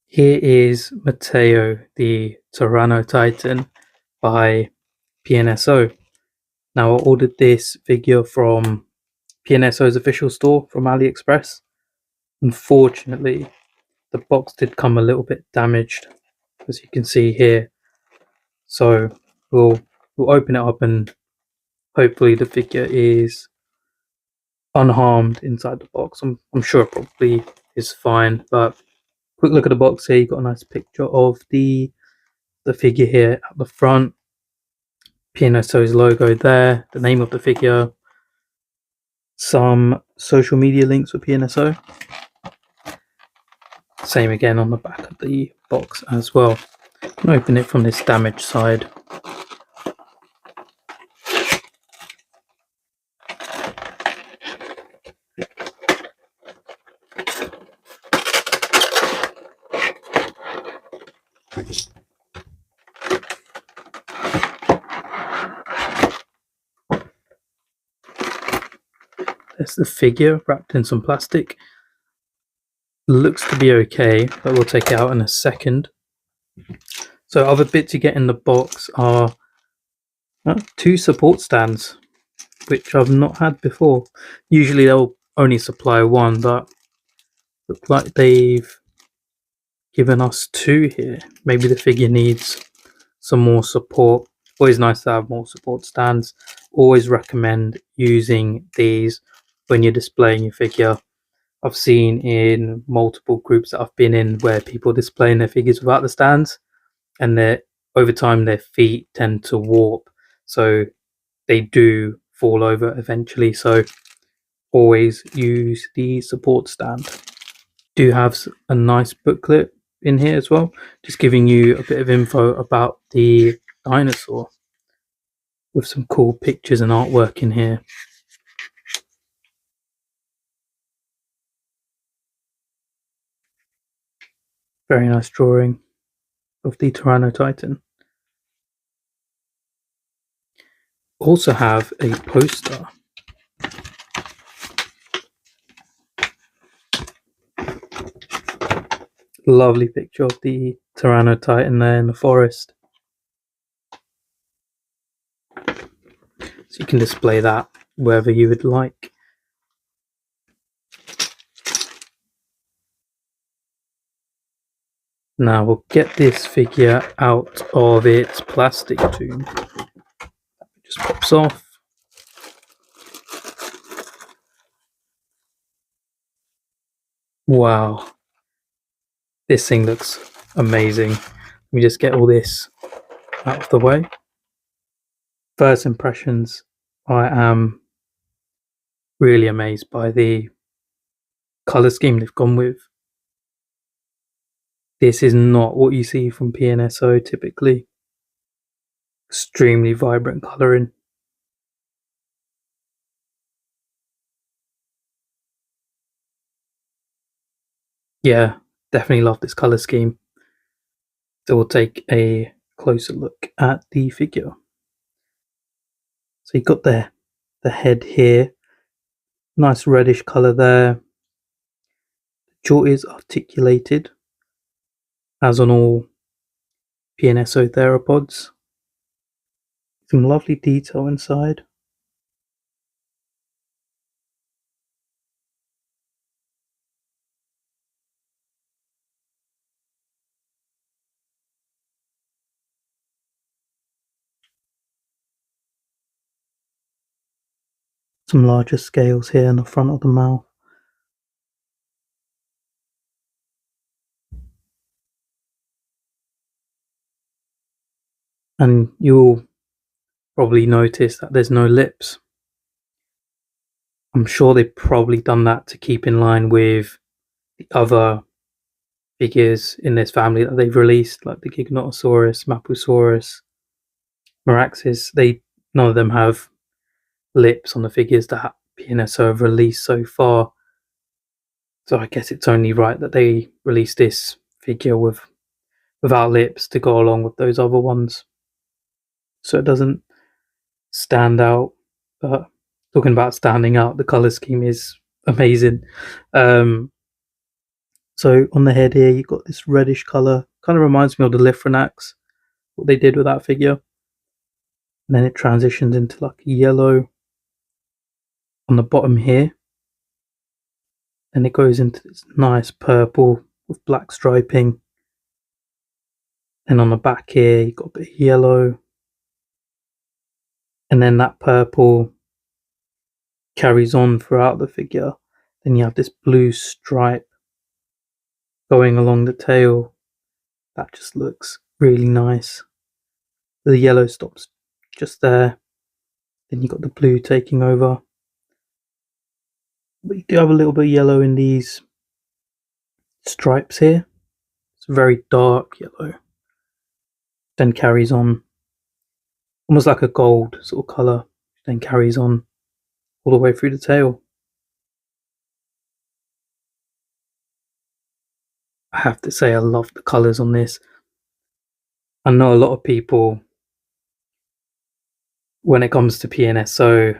Here is Mateo, the Tyrannotitan by PNSO. Now, I ordered this figure from PNSO's official store from AliExpress. Unfortunately, the box did come a little bit damaged, as you can see here. So we'll open it up and hopefully the figure is unharmed inside the box. I'm sure it probably is fine, but quick look at the box here. You got a nice picture of the figure here at the front. PNSO's logo there, the name of the figure, some social media links for PNSO. Same again on the back of the box as well. I'll open it from this damaged side. There's the figure wrapped in some plastic. Looks to be okay, but we'll take it out in a second. So other bits you get in the box are two support stands, which I've not had before. Usually they'll only supply one, but look like they've given us two here. Maybe the figure needs some more support. Always nice to have more support stands. Always recommend using these when you're displaying your figure. I've seen in multiple groups that I've been in where people are displaying their figures without the stands, and over time their feet tend to warp, so they do fall over eventually. So always use the support stand. Do have a nice booklet in here as well, just giving you a bit of info about the dinosaur with some cool pictures and artwork in here. Very nice drawing of the Tyrannotitan. Also have a poster. Lovely picture of the Tyrannotitan there in the forest. So you can display that wherever you would like. Now we'll get this figure out of its plastic tomb. It just pops off. Wow. This thing looks amazing. Let me just get all this out of the way. First impressions, I am really amazed by the colour scheme they've gone with. This is not what you see from PNSO typically. Extremely vibrant colouring. Yeah, definitely love this colour scheme. So we'll take a closer look at the figure. So you've got the head here, nice reddish colour there. The jaw is articulated, as on all PNSO theropods. Some lovely detail inside. Some larger scales here in the front of the mouth. And you'll probably notice that there's no lips. I'm sure they've probably done that to keep in line with the other figures in this family that they've released, like the Giganotosaurus, Mapusaurus, Meraxes. None of them have lips on the figures that PNSO have released so far. So I guess it's only right that they release this figure without lips to go along with those other ones, so it doesn't stand out. But talking about standing out, the color scheme is amazing. So on the head here, you've got this reddish colour. Kind of reminds me of the Lifranax, what they did with that figure. And then it transitions into like yellow on the bottom here. Then it goes into this nice purple with black striping. And on the back here, you've got a bit of yellow. And then that purple carries on throughout the figure. Then you have this blue stripe going along the tail. That just looks really nice. The yellow stops just there. Then you've got the blue taking over. But you do have a little bit of yellow in these stripes here. It's very dark yellow. Then carries on almost like a gold sort of colour. Then carries on all the way through the tail. I have to say I love the colours on this. I know a lot of people, when it comes to PNSO,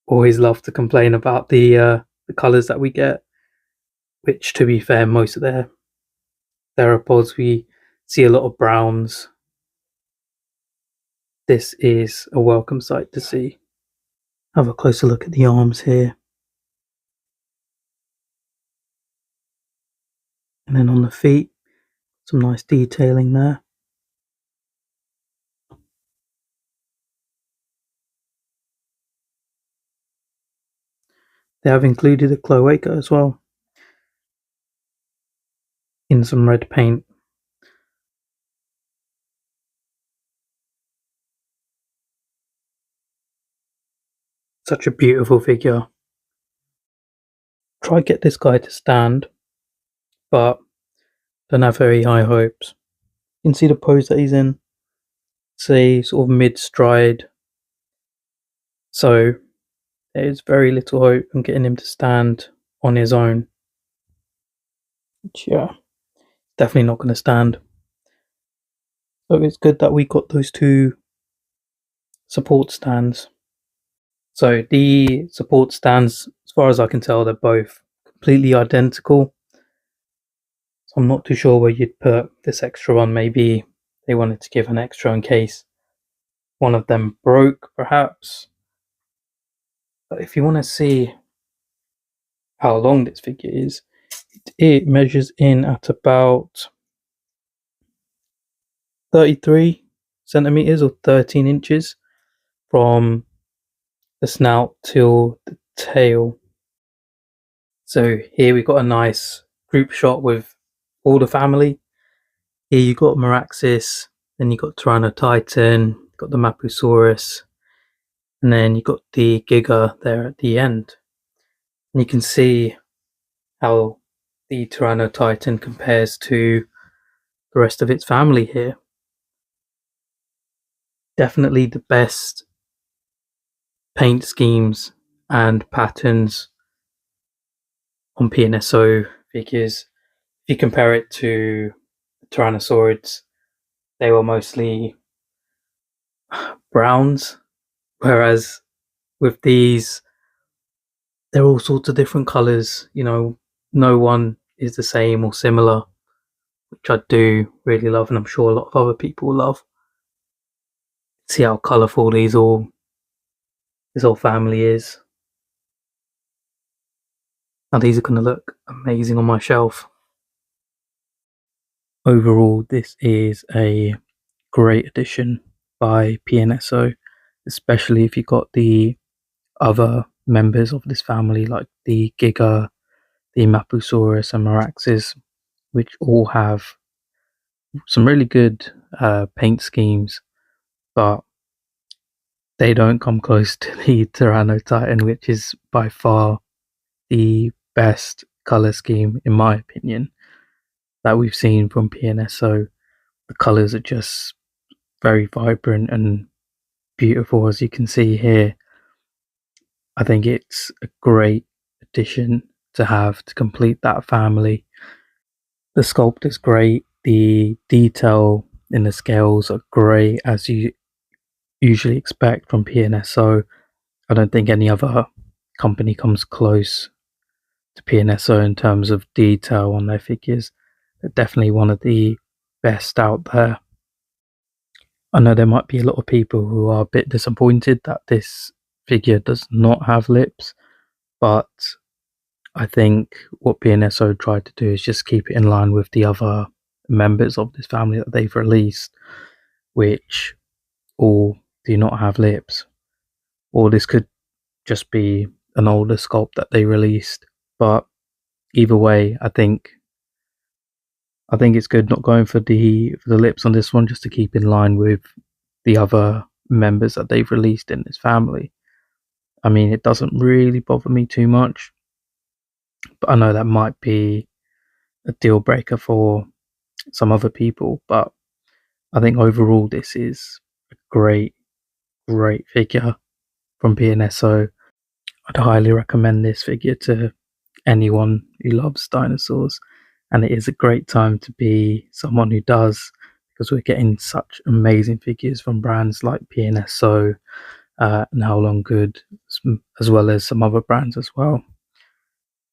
always love to complain about the colours that we get, which, to be fair, most of their theropods we see a lot of browns. This is a welcome sight to see. Have a closer look at the arms here. And then on the feet, some nice detailing there. They have included a cloaca as well, in some red paint. Such a beautiful figure. Try get this guy to stand, but don't have very high hopes. You can see the pose that he's in. Say sort of mid-stride. So there's very little hope on getting him to stand on his own. Which, yeah, definitely not going to stand. So it's good that we got those two support stands. So the support stands, as far as I can tell, they're both completely identical. So I'm not too sure where you'd put this extra one. Maybe they wanted to give an extra in case one of them broke, perhaps. But if you want to see how long this figure is, it measures in at about 33 centimeters or 13 inches from the snout till the tail. So here we've got a nice group shot with all the family. Here you got Meraxis, then you got Tyrannotitan, got the Mapusaurus, and then you got the Giga there at the end. And you can see how the Tyrannotitan compares to the rest of its family here. Definitely the best paint schemes and patterns on PNSO figures. If you compare it to Tyrannosaurids, they were mostly browns, whereas with these, they're all sorts of different colours. You know, no one is the same or similar, which I do really love, and I'm sure a lot of other people love. See how colourful this whole family is. Now these are going to look amazing on my shelf. Overall, this is a great addition by PNSO, especially if you got the other members of this family like the Giga, the Mapusaurus and Meraxis, which all have some really good paint schemes, but they don't come close to the Tyrannotitan, which is by far the best colour scheme, in my opinion, that we've seen from PNSO. The colours are just very vibrant and beautiful, as you can see here. I think it's a great addition to have to complete that family. The sculpt is great, the detail in the scales are great, as you usually expect from PNSO. I don't think any other company comes close to PNSO in terms of detail on their figures. They're definitely one of the best out there. I know there might be a lot of people who are a bit disappointed that this figure does not have lips, but I think what PNSO tried to do is just keep it in line with the other members of this family that they've released, which all do not have lips. Or this could just be an older sculpt that they released. But either way, I think it's good not going for the lips on this one, just to keep in line with the other members that they've released in this family. I mean, it doesn't really bother me too much, but I know that might be a deal breaker for some other people. But I think overall, this is a great figure from PNSO. I'd highly recommend this figure to anyone who loves dinosaurs, and it is a great time to be someone who does, because we're getting such amazing figures from brands like PNSO and How Long Good, as well as some other brands as well.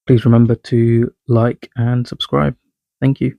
Please remember to like and subscribe. Thank you.